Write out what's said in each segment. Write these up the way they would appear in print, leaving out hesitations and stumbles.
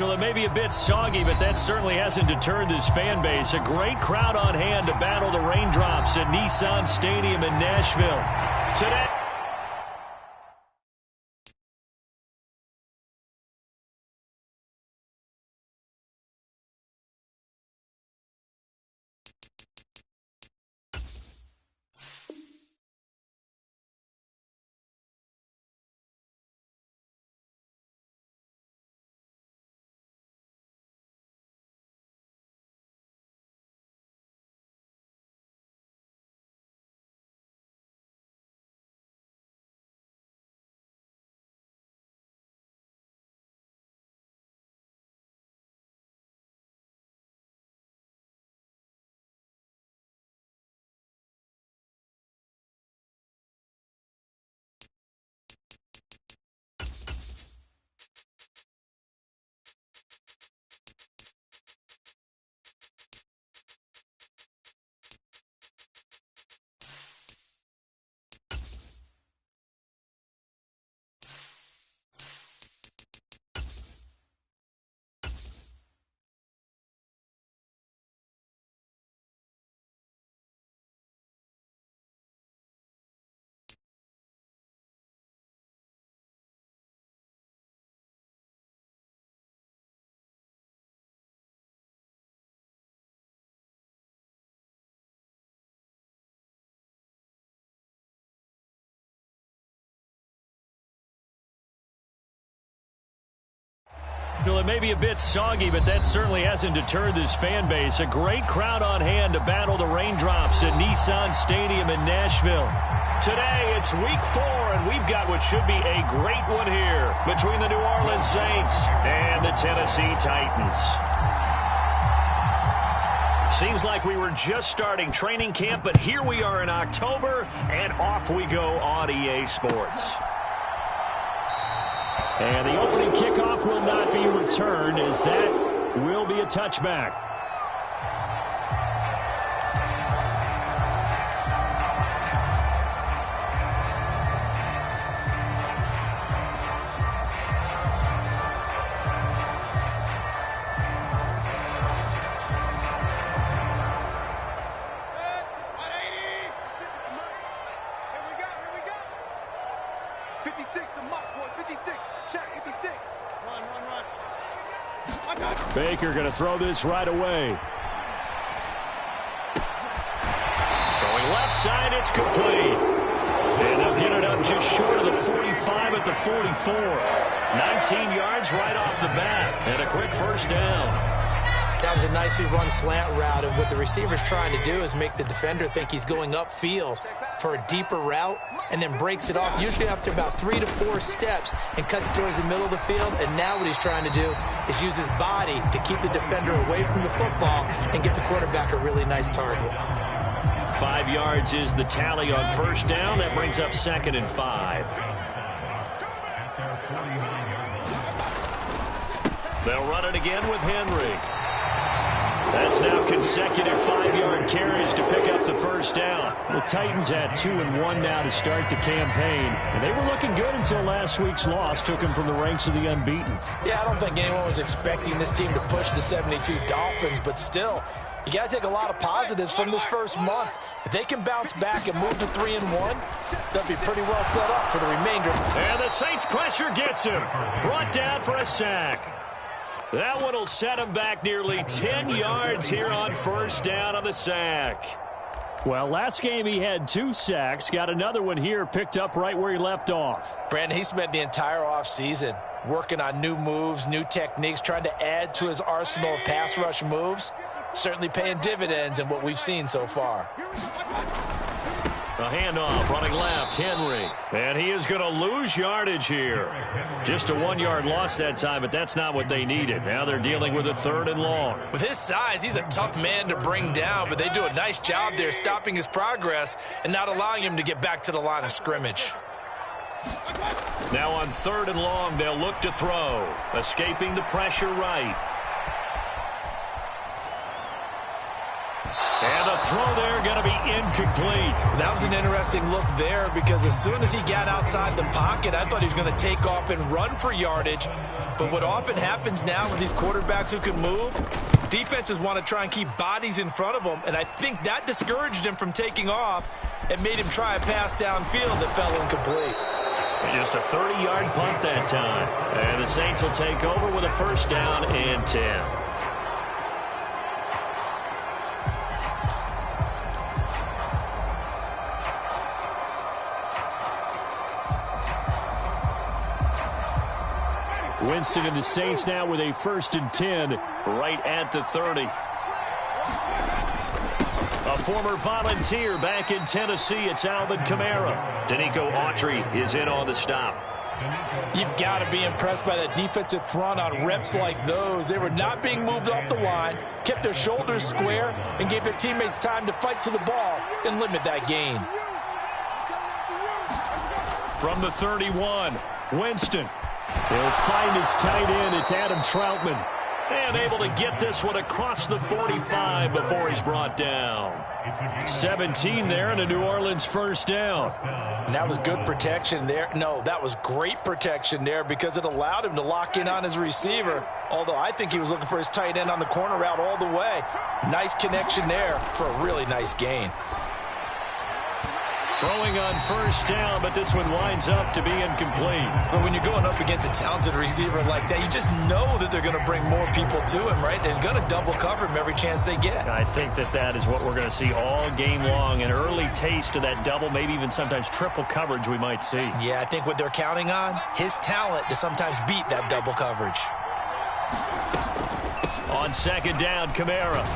Well, it may be a bit soggy, but that certainly hasn't deterred this fan base. A great crowd on hand to battle the raindrops at Nissan Stadium in Nashville today. Well, it may be a bit soggy, but that certainly hasn't deterred this fan base. A great crowd on hand to battle the raindrops at Nissan Stadium in Nashville. Today, it's week 4, and we've got what should be a great one here between the New Orleans Saints and the Tennessee Titans. Seems like we were just starting training camp, but here we are in October, and off we go on EA Sports. And the opening kickoff will not be returned, as that will be a touchback. Baker going to throw this right away. Throwing left side, it's complete. And they'll get it up just short of the 45 at the 44. 19 yards right off the bat. And a quick first down. That was a nicely run slant route, and what the receiver's trying to do is make the defender think he's going upfield for a deeper route and then breaks it off, usually after about 3 to 4 steps, and cuts towards the middle of the field. And now what he's trying to do is use his body to keep the defender away from the football and give the quarterback a really nice target. 5 yards is the tally on first down. That brings up 2nd and 5. They'll run it again with Henry. That's now consecutive 5-yard carries to pick up the first down. The Titans at 2-1 now to start the campaign. And they were looking good until last week's loss took them from the ranks of the unbeaten. Yeah, I don't think anyone was expecting this team to push the 72 Dolphins, but still, you got to take a lot of positives from this first month. If they can bounce back and move to 3-1, they'll be pretty well set up for the remainder. And the Saints pressure gets him. Brought down for a sack. That one will set him back nearly 10 yards here on first down on the sack. Well, last game he had 2 sacks. Got another one here picked up right where he left off. Brandon, he spent the entire offseason working on new moves, new techniques, trying to add to his arsenal of pass rush moves. Certainly paying dividends in what we've seen so far. A handoff running left, Henry. And he is going to lose yardage here. Just a 1-yard loss that time, but that's not what they needed. Now they're dealing with a 3rd and long. With his size, he's a tough man to bring down, but they do a nice job there stopping his progress and not allowing him to get back to the line of scrimmage. Now on 3rd and long, they'll look to throw. Escaping the pressure right. And the throw there going to be incomplete. That was an interesting look there because as soon as he got outside the pocket, I thought he was going to take off and run for yardage. But what often happens now with these quarterbacks who can move, defenses want to try and keep bodies in front of them, and I think that discouraged him from taking off and made him try a pass downfield that fell incomplete. Just a 30-yard punt that time. And the Saints will take over with a first down and 10. Winston and the Saints now with a first and 10 right at the 30. A former Volunteer back in Tennessee, it's Alvin Kamara. Danico Autry is in on the stop. You've got to be impressed by that defensive front on reps like those. They were not being moved off the line, kept their shoulders square, and gave their teammates time to fight to the ball and limit that gain. From the 31, Winston. He'll find his tight end. It's Adam Troutman. And able to get this one across the 45 before he's brought down. 17 there and a New Orleans first down. And that was good protection there. No, that was great protection there because it allowed him to lock in on his receiver. Although I think he was looking for his tight end on the corner route all the way. Nice connection there for a really nice gain. Throwing on first down, but this one winds up to be incomplete. But when you're going up against a talented receiver like that, you just know that they're going to bring more people to him, right? They're going to double cover him every chance they get. I think that is what we're going to see all game long. An early taste of that double, maybe even sometimes triple coverage we might see. Yeah, I think what they're counting on, his talent to sometimes beat that double coverage. On second down, Kamara.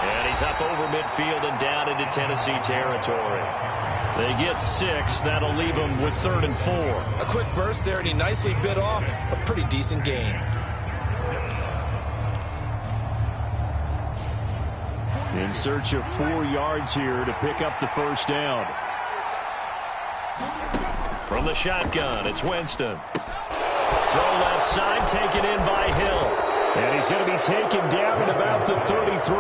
And he's up over midfield and down into Tennessee territory. They get 6. That'll leave them with 3rd and 4. A quick burst there, and he nicely bit off a pretty decent gain. In search of 4 yards here to pick up the first down. From the shotgun, it's Winston. Throw left side, taken in by Hill. And he's going to be taken down at about the 33.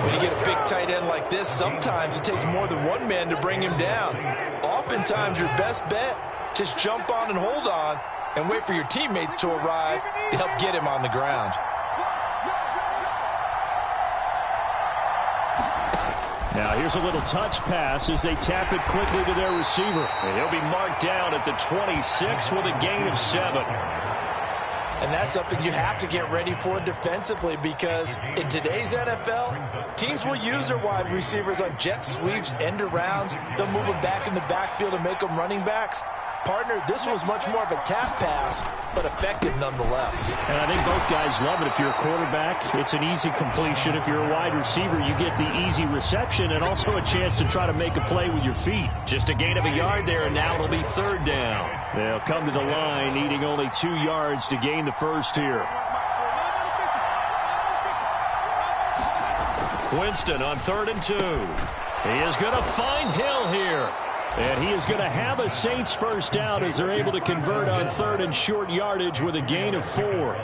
When you get a big tight end like this, sometimes it takes more than one man to bring him down. Oftentimes, your best bet, just jump on and hold on and wait for your teammates to arrive to help get him on the ground. Now here's a little touch pass as they tap it quickly to their receiver. And he'll be marked down at the 26 with a gain of 7. And that's something you have to get ready for defensively because in today's NFL, teams will use their wide receivers on jet sweeps, end arounds. They'll move them back in the backfield and make them running backs. Partner, this was much more of a tap pass, but effective nonetheless. And I think both guys love it. If you're a quarterback, it's an easy completion. If you're a wide receiver, you get the easy reception and also a chance to try to make a play with your feet. Just a gain of a yard there, and now it'll be 3rd down. They'll come to the line, needing only 2 yards to gain the first here. Winston on 3rd and 2. He is going to find Hill here. And he is going to have a Saints first down as they're able to convert on 3rd and short yardage with a gain of 4.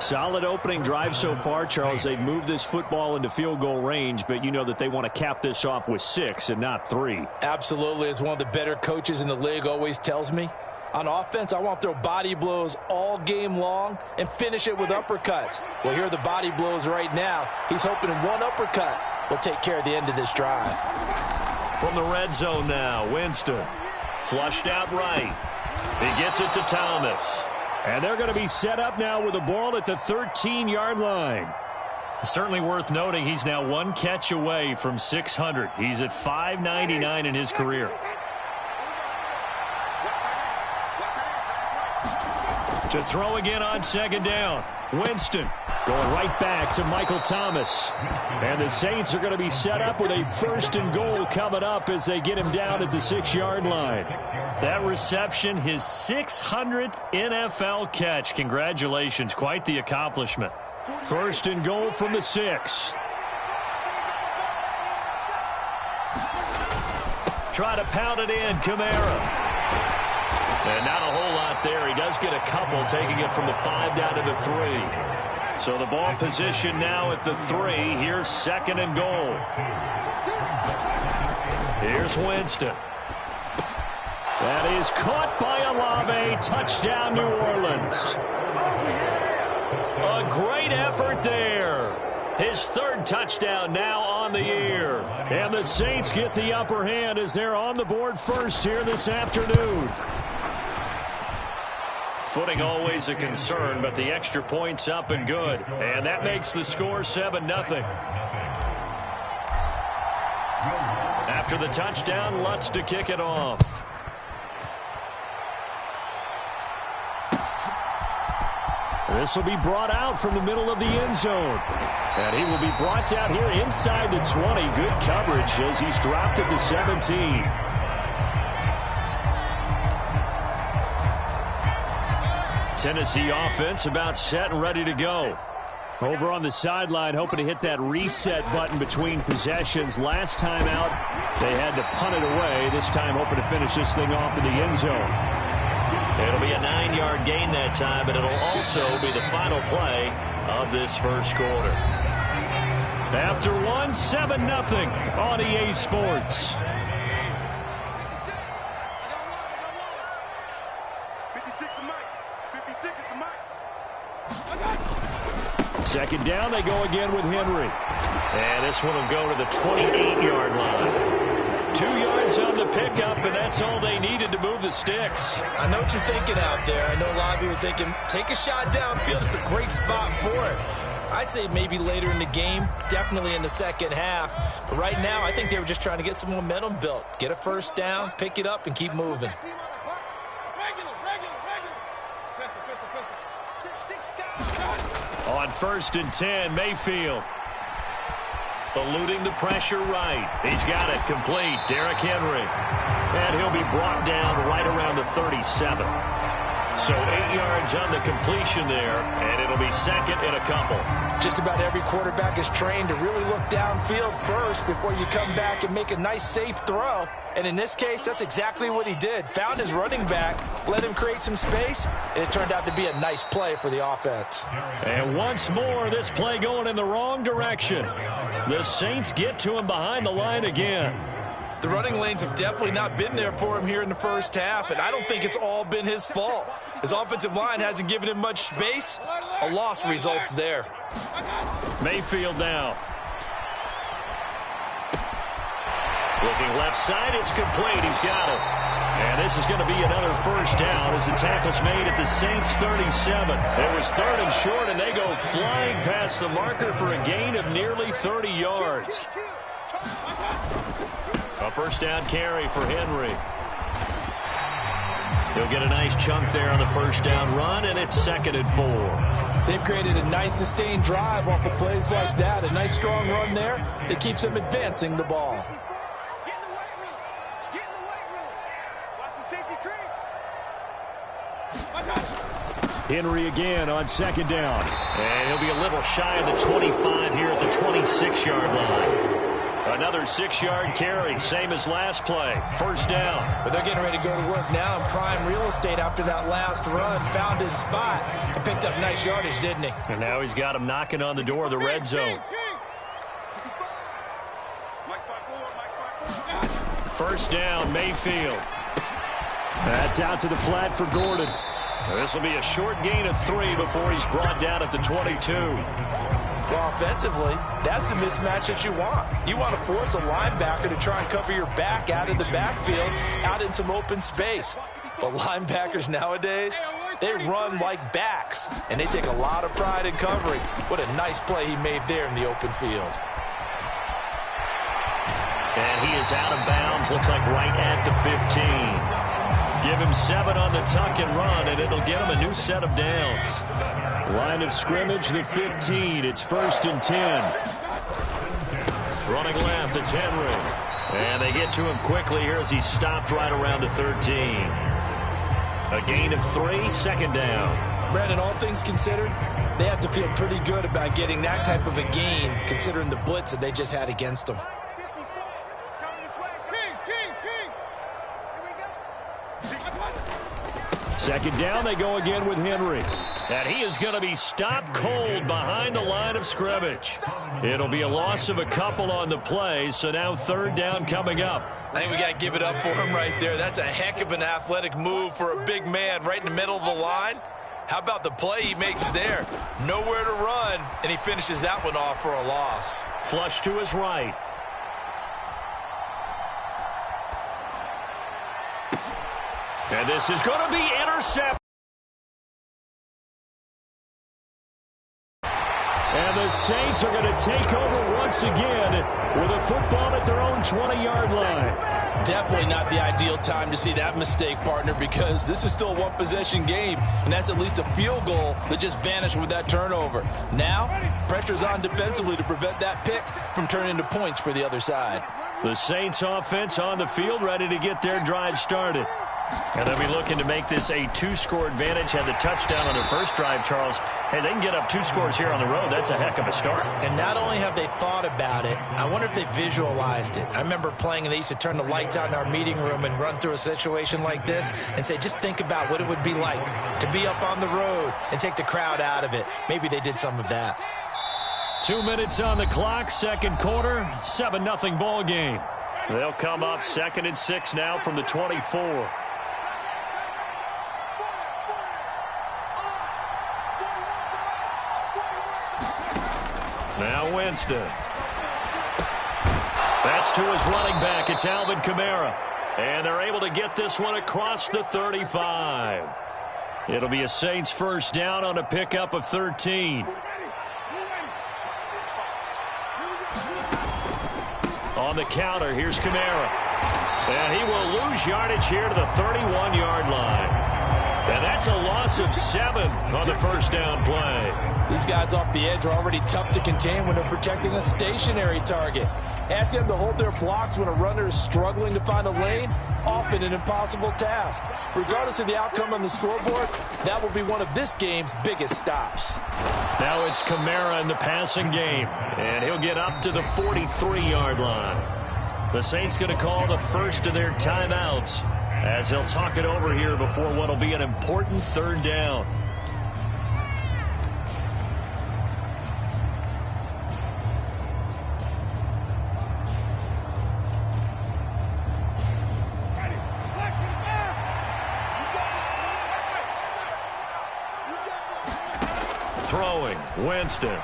Solid opening drive so far, Charles. They've moved this football into field goal range, but you know that they want to cap this off with 6 and not 3. Absolutely. As one of the better coaches in the league always tells me, on offense, I want to throw body blows all game long and finish it with uppercuts. Well, here are the body blows right now. He's hoping one uppercut will take care of the end of this drive. From the red zone now, Winston. Flushed out right. He gets it to Thomas. And they're going to be set up now with the ball at the 13-yard line. Certainly worth noting he's now 1 catch away from 600. He's at 599 in his career. To throw again on second down. Winston going right back to Michael Thomas. And the Saints are going to be set up with a 1st and goal coming up as they get him down at the 6-yard line. That reception, his 600th NFL catch. Congratulations. Quite the accomplishment. 1st and goal from the 6. Try to pound it in, Kamara. And not a whole lot there. He does get a couple, taking it from the 5 down to the 3. So the ball position now at the 3. Here's 2nd and goal. Here's Winston. That is caught by Olave. Touchdown, New Orleans. A great effort there. His 3rd touchdown now on the year. And the Saints get the upper hand as they're on the board first here this afternoon. Footing always a concern, but the extra point's up and good. And that makes the score 7-0. After the touchdown, Lutz to kick it off. This will be brought out from the middle of the end zone. And he will be brought down here inside the 20. Good coverage as he's dropped at the 17. Tennessee offense about set and ready to go. Over on the sideline, hoping to hit that reset button between possessions. Last time out, they had to punt it away. This time, hoping to finish this thing off in the end zone. It'll be a 9-yard gain that time, but it'll also be the final play of this first quarter. After one, 7-0 on EA Sports. Second down, they go again with Henry. And this one will go to the 28-yard line. 2 yards on the pickup, and that's all they needed to move the sticks. I know what you're thinking out there. I know a lot of you are thinking, take a shot downfield. It's a great spot for it. I'd say maybe later in the game, definitely in the second half. But right now, I think they were just trying to get some momentum built. Get a first down, pick it up, and keep moving. On 1st and 10, Mayfield. Eluding the pressure right. He's got it complete. Derrick Henry. And he'll be brought down right around the 37. So 8 yards on the completion there, and it'll be second and a couple. Just about every quarterback is trained to really look downfield first before you come back and make a nice, safe throw. And in this case, that's exactly what he did. Found his running back, let him create some space, and it turned out to be a nice play for the offense. And once more, this play going in the wrong direction. The Saints get to him behind the line again. The running lanes have definitely not been there for him here in the first half, and I don't think it's all been his fault. His offensive line hasn't given him much space. A loss results there. Mayfield now. Looking left side, it's complete. He's got it. And this is going to be another first down as the tackle's made at the Saints' 37. It was 3rd and short, and they go flying past the marker for a gain of nearly 30 yards. A first down carry for Henry. He'll get a nice chunk there on the first down run, and it's 2nd and 4. They've created a nice sustained drive off of plays like that. A nice strong run there that keeps them advancing the ball. Get in the weight room. Get in the weight room. Watch the safety creep. Henry again on 2nd down. And he'll be a little shy of the 25 here at the 26-yard line. Another 6-yard carry, same as last play. First down. But they're getting ready to go to work now in prime real estate after that last run. Found his spot and picked up nice yardage, didn't he? And now he's got him knocking on the door of the red zone. First down, Mayfield. That's out to the flat for Gordon. This will be a short gain of 3 before he's brought down at the 22. Well, offensively, that's the mismatch that you want. You want to force a linebacker to try and cover your back out of the backfield, out in some open space. But linebackers nowadays, they run like backs, and they take a lot of pride in covering. What a nice play he made there in the open field. And he is out of bounds, looks like right at the 15. Give him 7 on the tuck and run, and it'll get him a new set of downs. Line of scrimmage, the 15. It's 1st and 10. Running left, it's Henry. And they get to him quickly here as he's stopped right around the 13. A gain of 3, 2nd down. Brandon, all things considered, they have to feel pretty good about getting that type of a gain, considering the blitz that they just had against them. Second down, they go again with Henry. And he is going to be stopped cold behind the line of scrimmage. It'll be a loss of a couple on the play, so now third down coming up. I think we got to give it up for him right there. That's a heck of an athletic move for a big man right in the middle of the line. How about the play he makes there? Nowhere to run, and he finishes that one off for a loss. Flush to his right. And this is going to be intercepted. And the Saints are going to take over once again with a football at their own 20-yard line. Definitely not the ideal time to see that mistake, partner, because this is still a one-possession game, and that's at least a field goal that just vanished with that turnover. Now, pressure's on defensively to prevent that pick from turning into points for the other side. The Saints offense on the field ready to get their drive started. And they'll be looking to make this a two-score advantage. Had the touchdown on their first drive, Charles. Hey, they can get up 2 scores here on the road. That's a heck of a start. And not only have they thought about it, I wonder if they visualized it. I remember playing, and they used to turn the lights out in our meeting room and run through a situation like this and say, just think about what it would be like to be up on the road and take the crowd out of it. Maybe they did some of that. 2 minutes on the clock, second quarter, 7-0 ball game. They'll come up 2nd and 6 now from the 24. Now Winston. That's to his running back. It's Alvin Kamara. And they're able to get this one across the 35. It'll be a Saints first down on a pickup of 13. On the counter, here's Kamara. And he will lose yardage here to the 31-yard line. And that's a loss of 7 on the first down play. These guys off the edge are already tough to contain when they're protecting a stationary target. Asking them to hold their blocks when a runner is struggling to find a lane, often an impossible task. Regardless of the outcome on the scoreboard, that will be one of this game's biggest stops. Now it's Kamara in the passing game, and he'll get up to the 43-yard line. The Saints going to call the first of their timeouts as they'll talk it over here before what will be an important third down. Throwing, Winston.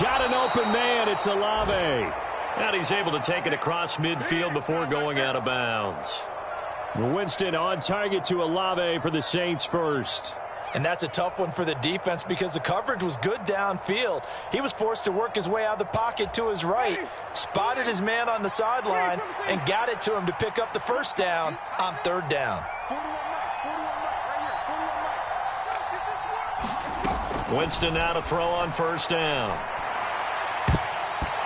Got an open man, it's Olave. And he's able to take it across midfield before going out of bounds. Winston on target to Olave for the Saints first. And that's a tough one for the defense because the coverage was good downfield. He was forced to work his way out of the pocket to his right, spotted his man on the sideline, and got it to him to pick up the first down on third down. Winston now to throw on first down.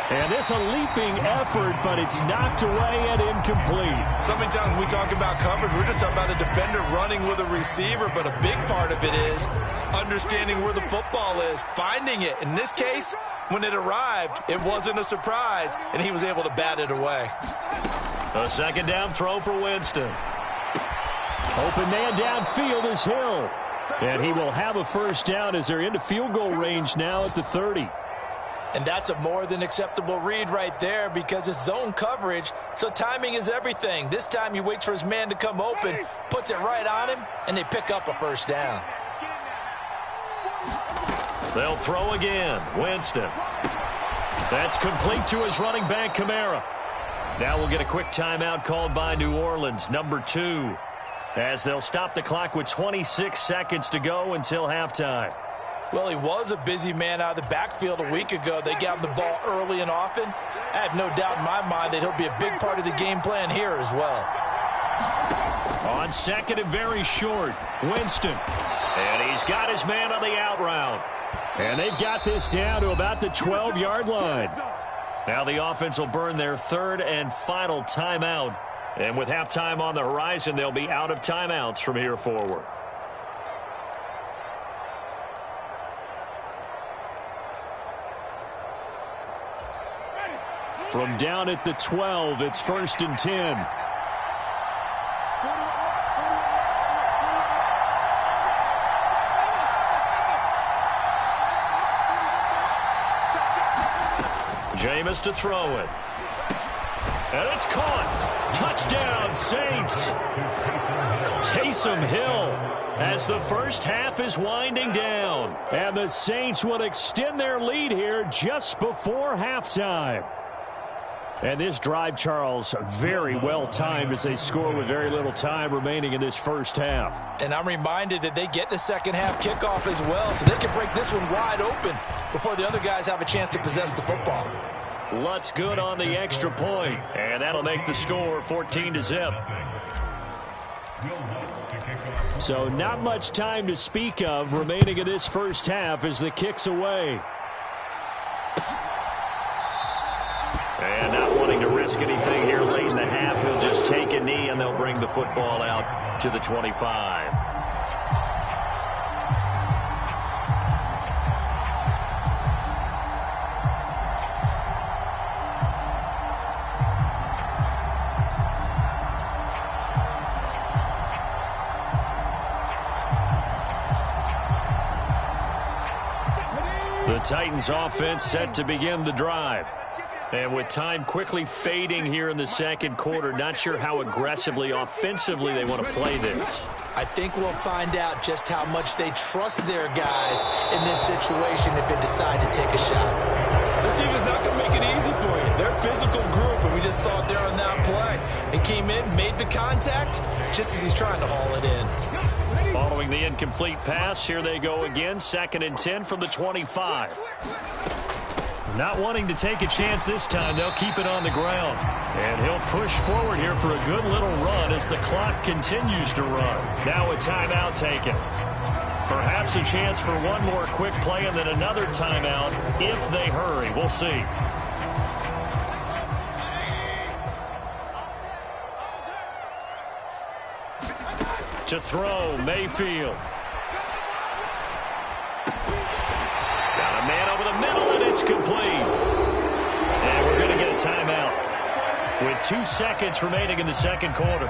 And this a leaping effort, but it's knocked away and incomplete. So many times we talk about coverage, we're just talking about a defender running with a receiver, but a big part of it is understanding where the football is, finding it. In this case, when it arrived, it wasn't a surprise, and he was able to bat it away. A second down throw for Winston. Open man downfield is Hill. And he will have a first down as they're into field goal range now at the 30. And that's a more than acceptable read right there because it's zone coverage, so timing is everything. This time he waits for his man to come open, puts it right on him, and they pick up a first down. They'll throw again. Winston. That's complete to his running back, Kamara. Now we'll get a quick timeout called by New Orleans, number 2, as they'll stop the clock with 26 seconds to go until halftime. Well, he was a busy man out of the backfield a week ago. They got him the ball early and often. I have no doubt in my mind that he'll be a big part of the game plan here as well. On second and very short, Winston. And he's got his man on the out route. And they've got this down to about the 12-yard line. Now the offense will burn their third and final timeout. And with halftime on the horizon, they'll be out of timeouts from here forward. From down at the 12, it's 1st and 10. Jameis to throw it. And it's caught. Touchdown, Saints. Taysom Hill as the first half is winding down. And the Saints will extend their lead here just before halftime. And this drive, Charles, very well timed as they score with very little time remaining in this first half. And I'm reminded that they get the second half kickoff as well, so they can break this one wide open before the other guys have a chance to possess the football. Lutz good on the extra point, and that'll make the score 14-0. So not much time to speak of remaining in this first half as the kick's away. And not wanting to risk anything here late in the half, he'll just take a knee and they'll bring the football out to the 25. The Titans offense set to begin the drive. And with time quickly fading here in the second quarter, not sure how aggressively, offensively they want to play this. I think we'll find out just how much they trust their guys in this situation if they decide to take a shot. This team is not going to make it easy for you. They're a physical group, and we just saw it there on that play. They came in, made the contact, just as he's trying to haul it in. Following the incomplete pass, here they go again, 2nd and 10 from the 25. Not wanting to take a chance this time, they'll keep it on the ground. And he'll push forward here for a good little run as the clock continues to run. Now a timeout taken. Perhaps a chance for one more quick play and then another timeout if they hurry. We'll see. To throw, Mayfield. Got a man over the middle, and it's complete. And we're going to get a timeout with 2 seconds remaining in the second quarter.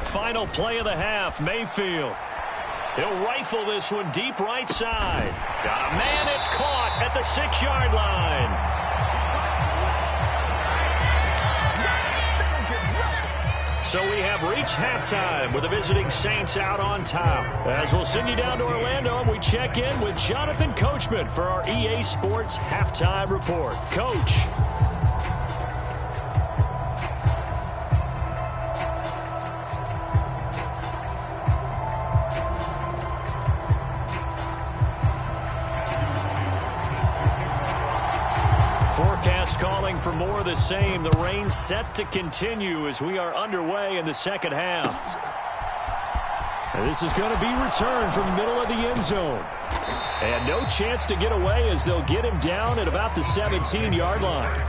Final play of the half, Mayfield. He'll rifle this one deep right side. Got a man, it's caught at the 6-yard line. So we have reached halftime with the visiting Saints out on top. As we'll send you down to Orlando, we check in with Jonathan Coachman for our EA Sports Halftime Report. Coach. Forecast calling for more of the same. The rain set to continue as we are underway in the second half. And this is going to be returned from the middle of the end zone. And no chance to get away as they'll get him down at about the 17-yard line.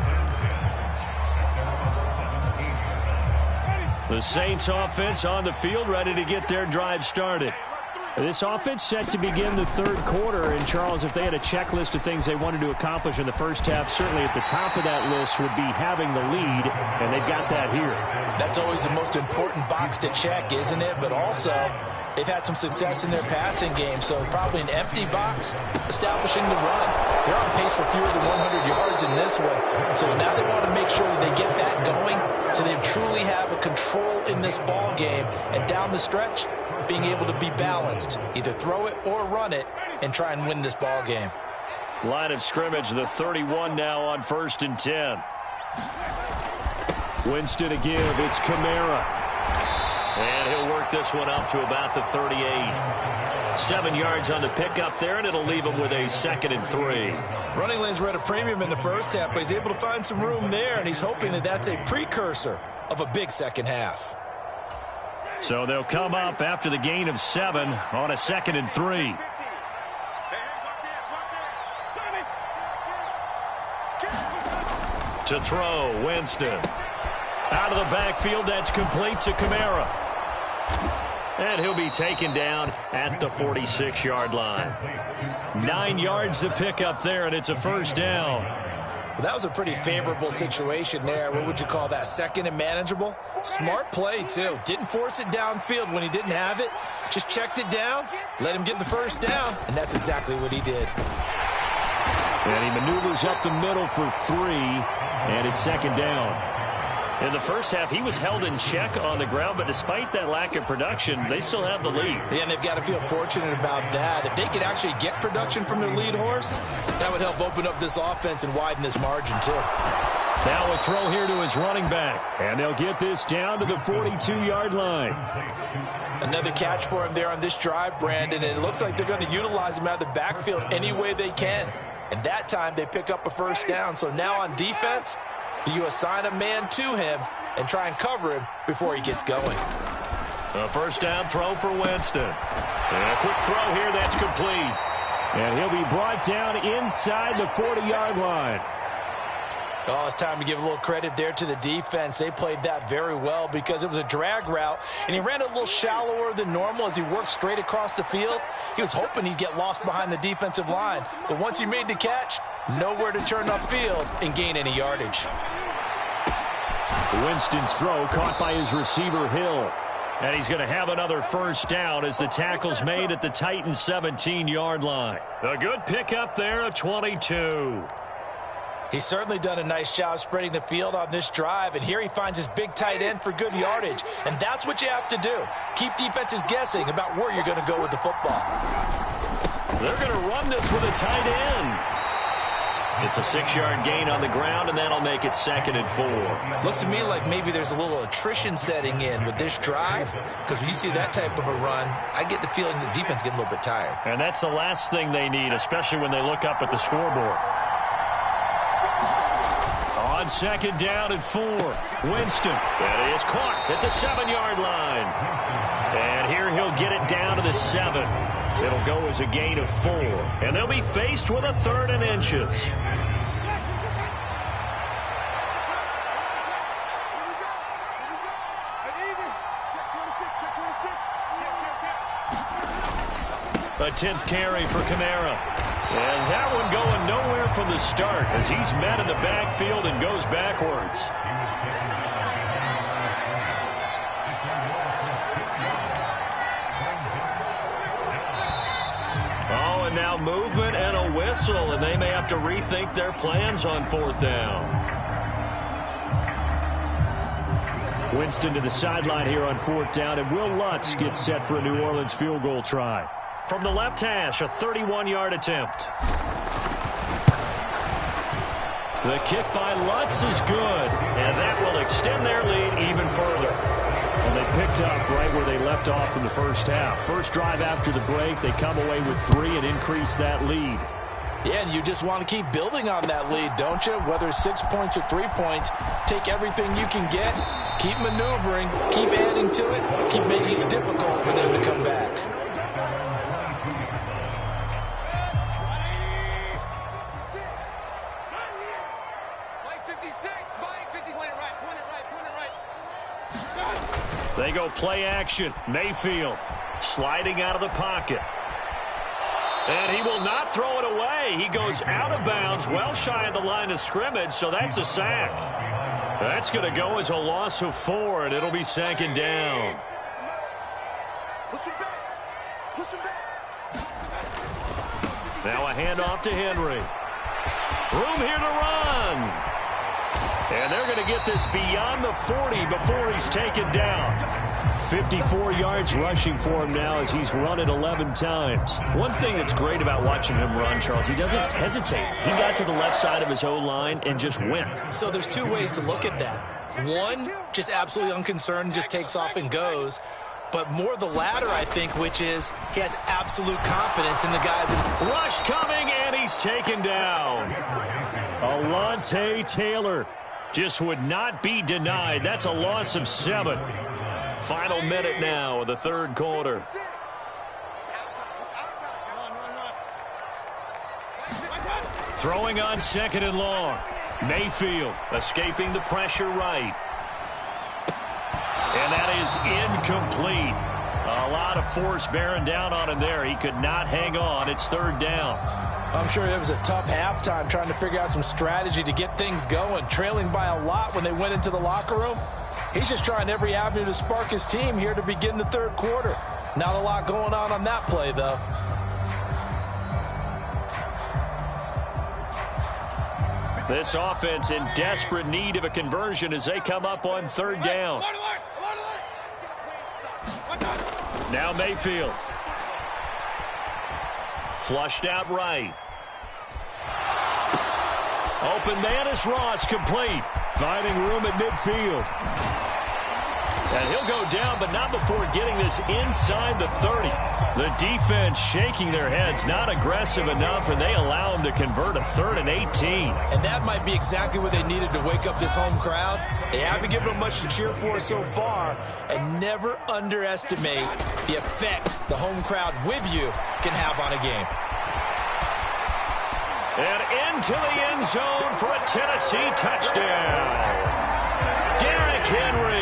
The Saints offense on the field ready to get their drive started. This offense set to begin the third quarter. And, Charles, if they had a checklist of things they wanted to accomplish in the first half, certainly at the top of that list would be having the lead, and they've got that here. That's always the most important box to check, isn't it? But also, they've had some success in their passing game, so probably an empty box establishing the run. They're on pace for fewer than 100 yards in this one. So now they want to make sure that they get that going so they truly have a control in this ball game. And down the stretch, being able to be balanced, either throw it or run it, and try and win this ball game. Line of scrimmage, the 31 now on 1st and 10. Winston to give, it's Kamara. And he'll work this one up to about the 38. 7 yards on the pickup there, and it'll leave him with a 2nd and 3. Running lanes were at a premium in the first half, but he's able to find some room there, and he's hoping that that's a precursor of a big second half. So they'll come up after the gain of 7 on a 2nd and 3. To throw, Winston. Out of the backfield, that's complete to Kamara. And he'll be taken down at the 46-yard line. 9 yards to pick up there, and it's a first down. Well, that was a pretty favorable situation there. What would you call that? Second and manageable? Smart play, too. Didn't force it downfield when he didn't have it. Just checked it down, let him get the first down, and that's exactly what he did. And he maneuvers up the middle for 3, and it's second down. In the first half, he was held in check on the ground, but despite that lack of production, they still have the lead. Yeah, and they've got to feel fortunate about that. If they could actually get production from their lead horse, that would help open up this offense and widen this margin, too. Now a throw here to his running back, and they'll get this down to the 42-yard line. Another catch for him there on this drive, Brandon, and it looks like they're going to utilize him out of the backfield any way they can. And that time they pick up a first down. So now on defense, do you assign a man to him and try and cover him before he gets going? A first down throw for Winston. And a quick throw here that's complete. And he'll be brought down inside the 40-yard line. Oh, it's time to give a little credit there to the defense. They played that very well because it was a drag route, and he ran a little shallower than normal as he worked straight across the field. He was hoping he'd get lost behind the defensive line, but once he made the catch, nowhere to turn upfield and gain any yardage. Winston's throw caught by his receiver, Hill. And he's going to have another first down as the tackle's made at the Titans' 17-yard line. A good pickup there at 22. He's certainly done a nice job spreading the field on this drive, and here he finds his big tight end for good yardage. And that's what you have to do. Keep defenses guessing about where you're going to go with the football. They're going to run this with a tight end. It's a 6-yard gain on the ground, and that'll make it 2nd and 4. Looks to me like maybe there's a little attrition setting in with this drive, because when you see that type of a run, I get the feeling the defense getting a little bit tired. And that's the last thing they need, especially when they look up at the scoreboard. On 2nd down and 4, Winston. That is caught at the 7-yard line. And here he'll get it down to the 7. It'll go as a gain of 4. And they'll be faced with a 3rd and inches. A 10th carry for Kamara. And that one going nowhere from the start as he's met in the backfield and goes backwards. Oh, and now movement and a whistle, and they may have to rethink their plans on 4th down. Winston to the sideline here on 4th down, and Will Lutz gets set for a New Orleans field goal try. From the left hash, a 31-yard attempt. The kick by Lutz is good, and that will extend their lead even further. And they picked up right where they left off in the first half. First drive after the break, they come away with 3 and increase that lead. Yeah, and you just want to keep building on that lead, don't you? Whether it's 6 points or 3 points, take everything you can get, keep maneuvering, keep adding to it, keep making it difficult for them to come back. They go play action. Mayfield sliding out of the pocket. And he will not throw it away. He goes out of bounds, well shy of the line of scrimmage, so that's a sack. That's going to go as a loss of 4, and it'll be 2nd down. Push him back. Push him back. Now a handoff to Henry. Room here to run. And they're going to get this beyond the 40 before he's taken down. 54 yards rushing for him now as he's run it 11 times. One thing that's great about watching him run, Charles, he doesn't hesitate. He got to the left side of his O-line and just went. So there's 2 ways to look at that. One, just absolutely unconcerned, just takes off and goes. But more the latter, I think, which is he has absolute confidence in the guys. Rush coming, and he's taken down. Alontae Taylor just would not be denied. That's a loss of 7. Final minute now of the 3rd quarter. Throwing on 2nd and long. Mayfield escaping the pressure right. And that is incomplete. A lot of force bearing down on him there. He could not hang on. It's 3rd down. I'm sure it was a tough halftime trying to figure out some strategy to get things going, trailing by a lot when they went into the locker room. He's just trying every avenue to spark his team here to begin the third quarter. Not a lot going on that play, though. This offense in desperate need of a conversion as they come up on third down. Now Mayfield. Flushed out right. Open man is Ross, complete. Finding room at midfield. And he'll go down, but not before getting this inside the 30. The defense shaking their heads, not aggressive enough, and they allow him to convert a 3rd and 18. And that might be exactly what they needed to wake up this home crowd. They haven't given them much to cheer for so far, and never underestimate the effect the home crowd with you can have on a game. And into the end zone for a Tennessee touchdown. Derrick Henry.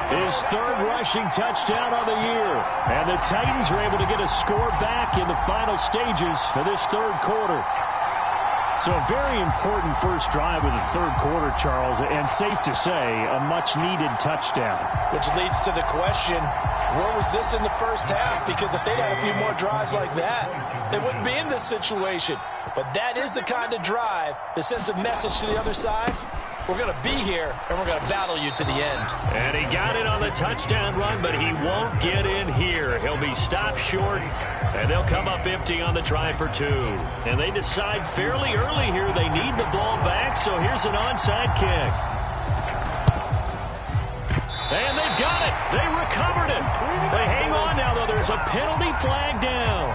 His 3rd rushing touchdown on the year. And the Titans are able to get a score back in the final stages of this 3rd quarter. So a very important first drive of the 3rd quarter, Charles, and safe to say, a much-needed touchdown. Which leads to the question, where was this in the first half? Because if they'd had a few more drives like that, they wouldn't be in this situation. But that is the kind of drive that sends a message to the other side. We're going to be here, and we're going to battle you to the end. And he got it on the touchdown run, but he won't get in here. He'll be stopped short, and they'll come up empty on the try for 2. And they decide fairly early here they need the ball back, so here's an onside kick. And they've got it. They recovered it. They hang on now, though. There's a penalty flag down.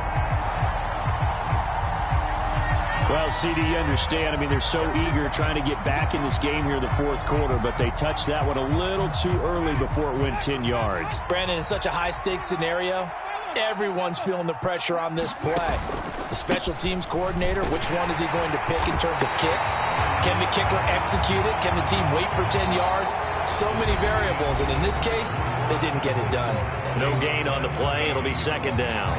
Well, CD, you understand. I mean, they're so eager trying to get back in this game here in the 4th quarter, but they touched that one a little too early before it went 10 yards. Brandon, in such a high-stakes scenario, everyone's feeling the pressure on this play. The special teams coordinator, which one is he going to pick in terms of kicks? Can the kicker execute it? Can the team wait for 10 yards? So many variables, and in this case, they didn't get it done. No gain on the play. It'll be 2nd down.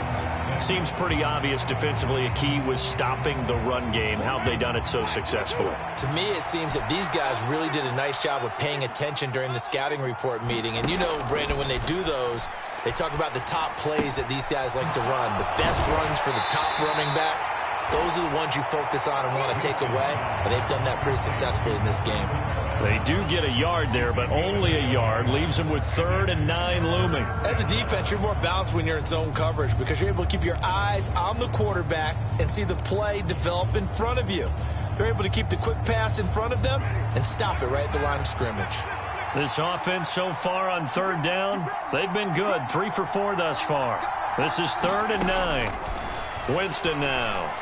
Seems pretty obvious defensively a key was stopping the run game. How have they done it so successfully? To me, it seems that these guys really did a nice job of paying attention during the scouting report meeting. And you know, Brandon, when they do those, they talk about the top plays that these guys like to run. The best runs for the top running back. Those are the ones you focus on and want to take away. And they've done that pretty successfully in this game. They do get a yard there, but only a yard. Leaves them with 3rd and 9 looming. As a defense, you're more balanced when you're in zone coverage because you're able to keep your eyes on the quarterback and see the play develop in front of you. They're able to keep the quick pass in front of them and stop it right at the line of scrimmage. This offense so far on 3rd down, they've been good. 3 for 4 thus far. This is 3rd and 9. Winston now.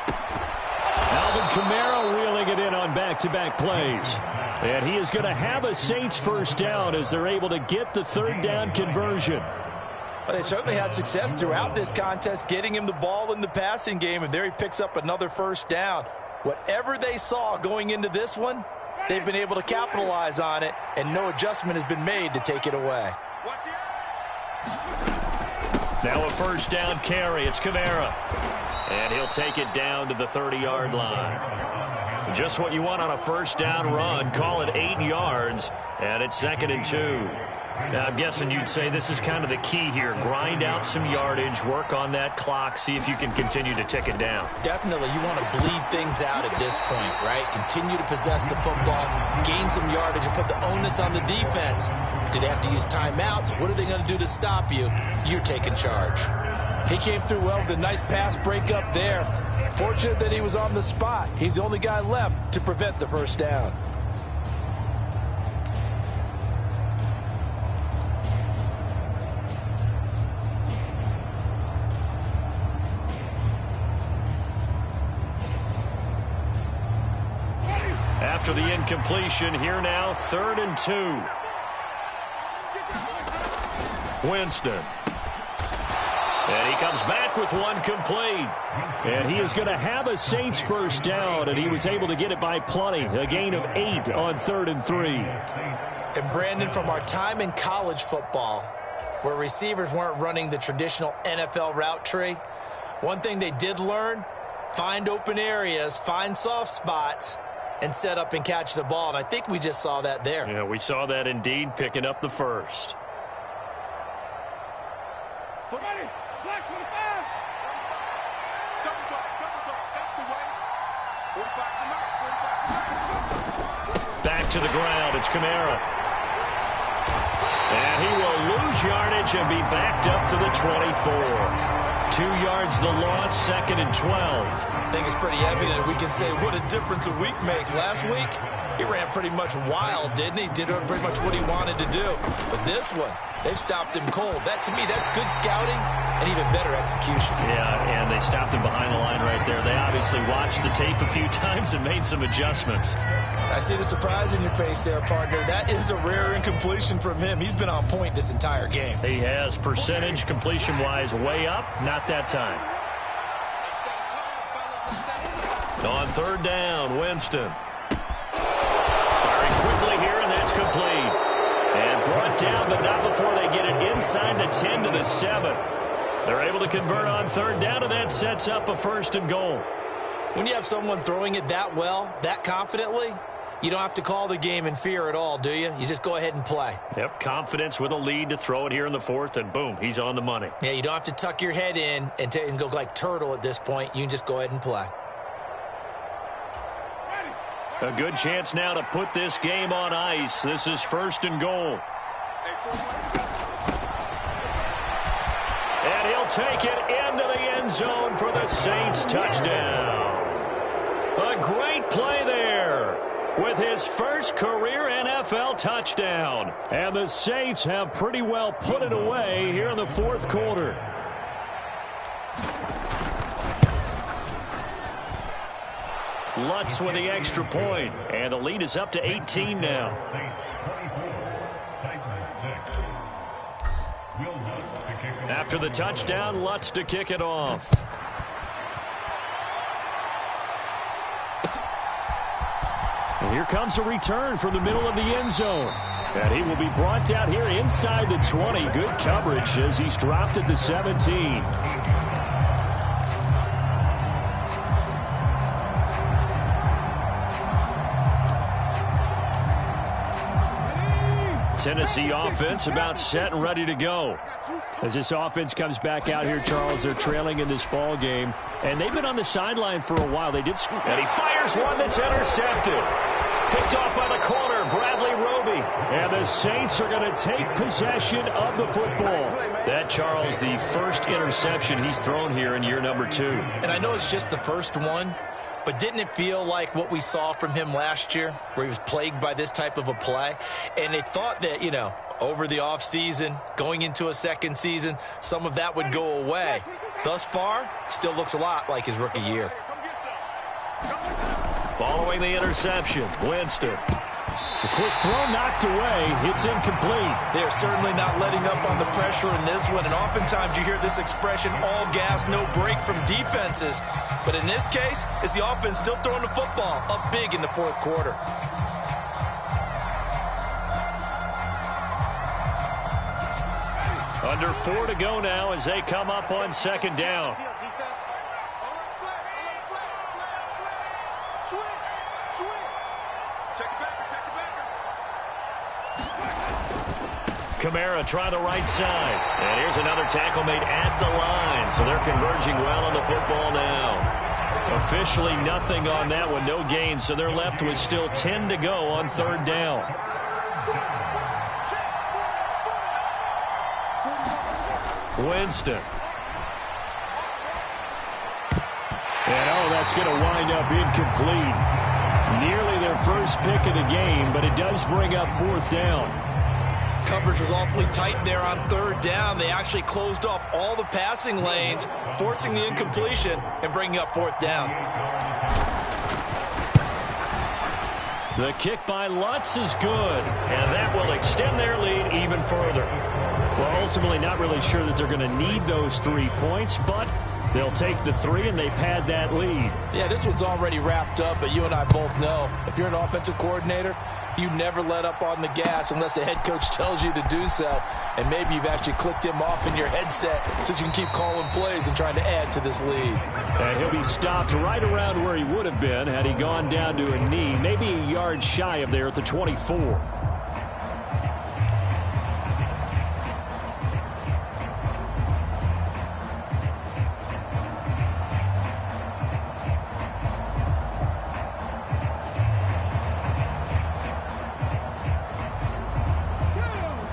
Alvin Kamara wheeling it in on back-to-back plays. And he is going to have a Saints first down as they're able to get the 3rd down conversion. Well, they certainly had success throughout this contest, getting him the ball in the passing game, and there he picks up another first down. Whatever they saw going into this one, they've been able to capitalize on it, and no adjustment has been made to take it away. Now a first down carry. It's Kamara. And he'll take it down to the 30-yard line. Just what you want on a first down run. Call it 8 yards, and it's 2nd and 2. Now, I'm guessing you'd say this is kind of the key here. Grind out some yardage, work on that clock, see if you can continue to tick it down. Definitely, you want to bleed things out at this point, right? Continue to possess the football, gain some yardage, and put the onus on the defense. Do they have to use timeouts? What are they going to do to stop you? You're taking charge. He came through well with a nice pass breakup there. Fortunate that he was on the spot. He's the only guy left to prevent the first down. After the incompletion, here now, 3rd and 2. Winston. And he comes back with one complete. And he is going to have a Saints first down, and he was able to get it by plenty. A gain of 8 on 3rd and 3. And Brandon, from our time in college football, where receivers weren't running the traditional NFL route tree, one thing they did learn, find open areas, find soft spots, and set up and catch the ball. And I think we just saw that there. Yeah, we saw that indeed, picking up the first. Ready, black 45. Double dog, that's the way. 45 come out, 45 come out. Back to the ground, it's Kamara. And he will lose yardage and be backed up to the 24. 2 yards the loss, 2nd and 12. I think it's pretty evident. We can say what a difference a week makes. Last week, he ran pretty much wild, didn't he? Did pretty much what he wanted to do. But this one, they've stopped him cold. That, to me, that's good scouting and even better execution. Yeah, and they stopped him behind the line right there. They obviously watched the tape a few times and made some adjustments. I see the surprise in your face there, partner. That is a rare incompletion from him. He's been on point this entire game. He has percentage completion-wise way up, not that time. On 3rd down, Winston. Firing quickly here, and that's complete. And brought down, but not before they get it inside the 10 to the 7. They're able to convert on 3rd down, and that sets up a 1st and goal. When you have someone throwing it that well, that confidently, you don't have to call the game in fear at all, do you? You just go ahead and play. Yep, confidence with a lead to throw it here in the 4th, and boom, he's on the money. Yeah, you don't have to tuck your head in and go like turtle at this point. You can just go ahead and play. A good chance now to put this game on ice. This is 1st and goal. And he'll take it into the end zone for the Saints touchdown. A great play there with his first career NFL touchdown. And the Saints have pretty well put it away here in the 4th quarter. Lutz with the extra point, and the lead is up to 18 now. After the touchdown, Lutz to kick it off. And here comes a return from the middle of the end zone. And he will be brought down here inside the 20. Good coverage as he's dropped at the 17. Tennessee offense about set and ready to go. As this offense comes back out here, Charles, they're trailing in this ball game, and they've been on the sideline for a while. They did scoop, and he fires one that's intercepted. Picked off by the corner, Bradley Roby. And the Saints are going to take possession of the football. That, Charles, the first interception he's thrown here in year number 2. And I know it's just the first one, but didn't it feel like what we saw from him last year, where he was plagued by this type of a play? And they thought that, you know, over the offseason, going into a second season, some of that would go away. Thus far, still looks a lot like his rookie year. Following the interception, Winston. The quick throw knocked away. It's incomplete. They're certainly not letting up on the pressure in this one, and oftentimes you hear this expression, all gas, no break from defenses. But in this case, it's the offense still throwing the football up big in the 4th quarter. Under 4 to go now as they come up on 2nd down. Kamara try the right side. And here's another tackle made at the line. So they're converging well on the football now. Officially nothing on that one. No gain. So they're left with still 10 to go on 3rd down. Winston. And that's going to wind up incomplete. Nearly their first pick of the game, but it does bring up 4th down. Coverage was awfully tight there on 3rd down. They actually closed off all the passing lanes, forcing the incompletion and bringing up 4th down. The kick by Lutz is good, and that will extend their lead even further. Well, ultimately not really sure that they're going to need those 3 points, but they'll take the 3 and they've had that lead. Yeah, this one's already wrapped up, but you and I both know if you're an offensive coordinator, you never let up on the gas unless the head coach tells you to do so. And maybe you've actually clicked him off in your headset so you can keep calling plays and trying to add to this lead. And he'll be stopped right around where he would have been had he gone down to a knee, maybe a yard shy of there at the 24.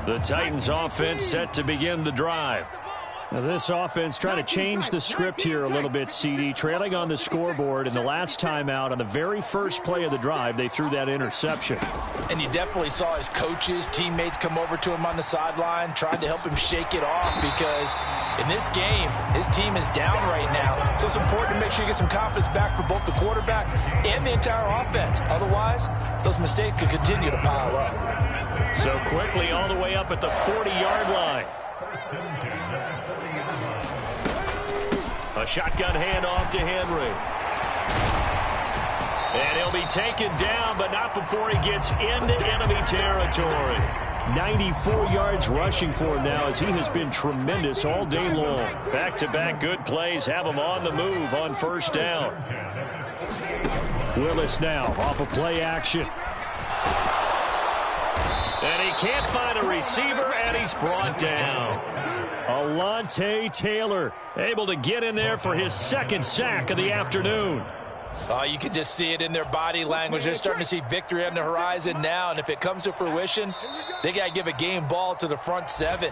The Titans offense set to begin the drive. Now this offense trying to change the script here a little bit, CD. Trailing on the scoreboard, and the last time out on the very first play of the drive, they threw that interception. And you definitely saw his coaches, teammates come over to him on the sideline, tried to help him shake it off because in this game, his team is down right now. So it's important to make sure you get some confidence back for both the quarterback and the entire offense. Otherwise, those mistakes could continue to pile up. So quickly all the way up at the 40-yard line. A shotgun handoff to Henry. And he'll be taken down, but not before he gets into enemy territory. 94 yards rushing for him now as he has been tremendous all day long. Back-to-back good plays have him on the move on first down. Willis now off of play action. And he can't find a receiver, and he's brought down. Alontae Taylor able to get in there for his second sack of the afternoon. You can just see it in their body language. They're starting to see victory on the horizon now, and if it comes to fruition, they got to give a game ball to the front seven.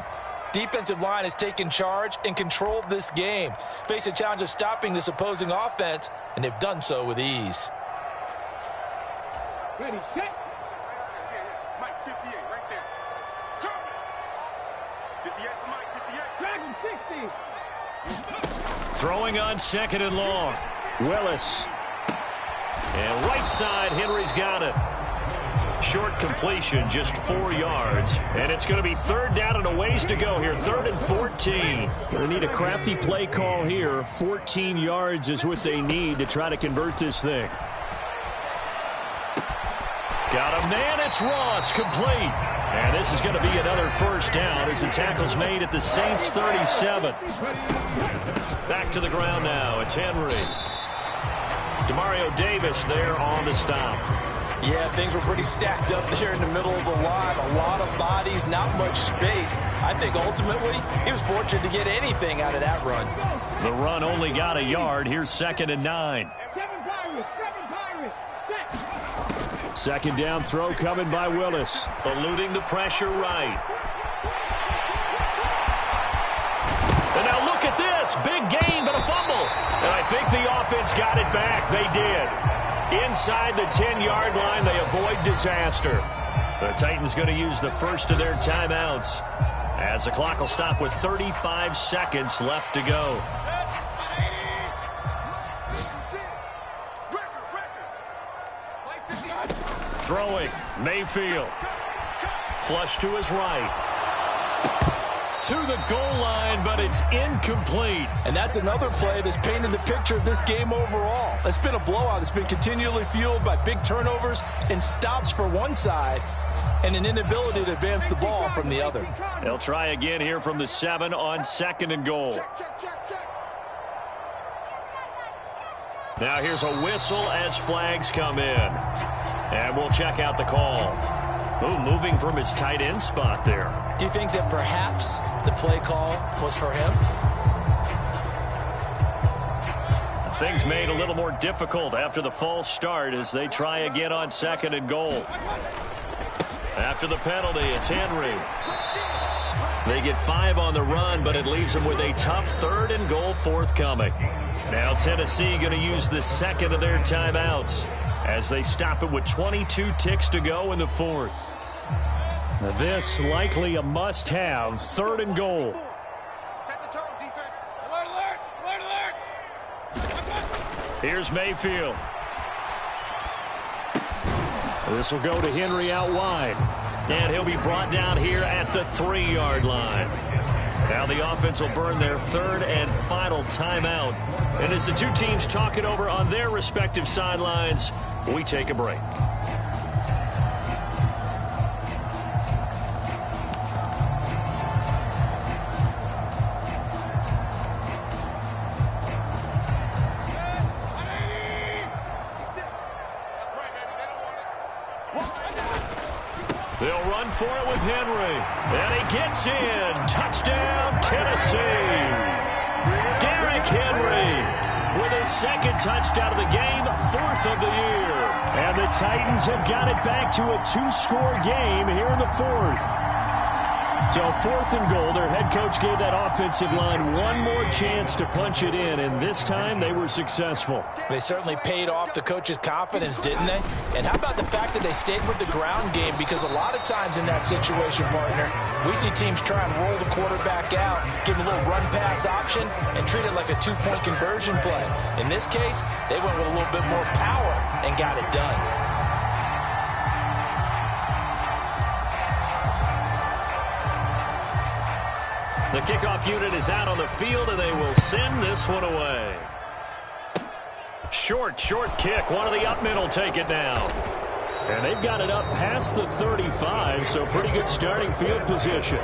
Defensive line has taken charge and controlled this game. Face a challenge of stopping this opposing offense, and they've done so with ease. Ready, set. Mike 58 right there. Come. 58 for Mike 58. Dragon 60. Throwing on second and long. Willis. And right side, Henry's got it. Short completion, just 4 yards. And it's going to be third down and a ways to go here. 3rd and 14. Going to need a crafty play call here. 14 yards is what they need to try to convert this thing. Got a man, it's Ross, complete. And this is going to be another first down as the tackle's made at the Saints 37. Back to the ground now, it's Henry. Demario Davis there on the stop. Yeah, things were pretty stacked up there in the middle of the line. A lot of bodies, not much space. I think ultimately he was fortunate to get anything out of that run. The run only got a yard. Here's 2nd and 9. Second down throw coming by Willis. Eluding the pressure right. And now look at this. Big gain, but a fumble. And I think the offense got it back. They did. Inside the 10-yard line, they avoid disaster. The Titans going to use the first of their timeouts as the clock will stop with 35 seconds left to go. Throwing, Mayfield. Flush to his right. To the goal line, but it's incomplete. And that's another play that's painted the picture of this game overall. It's been a blowout. It's been continually fueled by big turnovers and stops for one side and an inability to advance the ball from the other. They'll try again here from the 7 on 2nd and goal. Now here's a whistle as flags come in. And we'll check out the call. Ooh, moving from his tight end spot there. Do you think that perhaps the play call was for him? Things made a little more difficult after the false start as they try again on 2nd and goal. After the penalty, it's Henry. They get 5 on the run, but it leaves them with a tough 3rd and goal forthcoming. Now Tennessee going to use the second of their timeouts as they stop it with 22 ticks to go in the 4th. This likely a must-have 3rd and goal. Set the tone, defense. Alert, alert, alert, alert. Here's Mayfield. This will go to Henry out wide. And he'll be brought down here at the 3-yard line. Now the offense will burn their 3rd and final timeout. And as the two teams talk it over on their respective sidelines, we take a break. for it with Henry. And he gets in. Touchdown, Tennessee. Derrick Henry with his second touchdown of the game, 4th of the year. And the Titans have got it back to a 2-score game here in the 4th. So 4th and goal, their head coach gave that offensive line one more chance to punch it in, and this time they were successful. They certainly paid off the coach's confidence, didn't they? And how about the fact that they stayed with the ground game? Because a lot of times in that situation, partner, we see teams try and roll the quarterback out, give him a little run-pass option, and treat it like a 2-point conversion play. In this case, they went with a little bit more power and got it done. The kickoff unit is out on the field, and they will send this one away. Short kick. One of the up men will take it now. And they've got it up past the 35, so pretty good starting field position.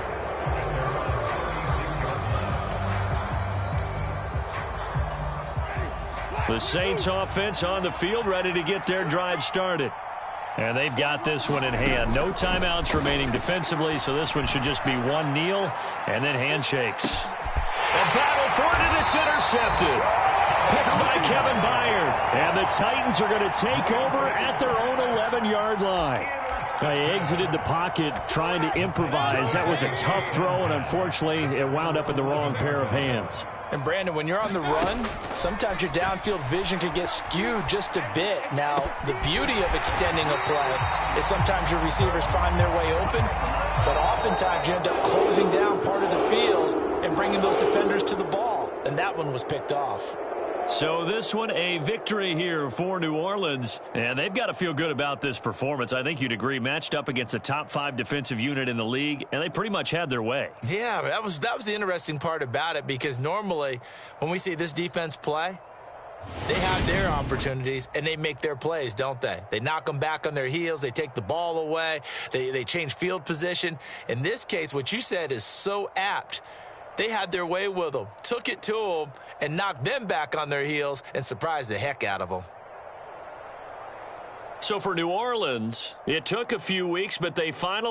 The Saints offense on the field, ready to get their drive started. And they've got this one in hand. No timeouts remaining defensively, so this one should just be one kneel and then handshakes. A battle for it, and it's intercepted. Picked by Kevin Byard. And the Titans are going to take over at their own 11-yard line. They exited the pocket trying to improvise. That was a tough throw, and unfortunately, it wound up in the wrong pair of hands. And, Brandon, when you're on the run, sometimes your downfield vision can get skewed just a bit. Now, the beauty of extending a play is sometimes your receivers find their way open, but oftentimes you end up closing down part of the field and bringing those defenders to the ball, and that one was picked off. So this one, a victory here for New Orleans. And they've got to feel good about this performance. I think you'd agree, matched up against a top 5 defensive unit in the league, and they pretty much had their way. Yeah, that was the interesting part about it, because normally when we see this defense play, they have their opportunities and they make their plays, don't they? They knock them back on their heels. They take the ball away. They change field position. In this case, what you said is so apt. They had their way with them, took it to them, and knocked them back on their heels and surprised the heck out of them. So for New Orleans, it took a few weeks, but they finally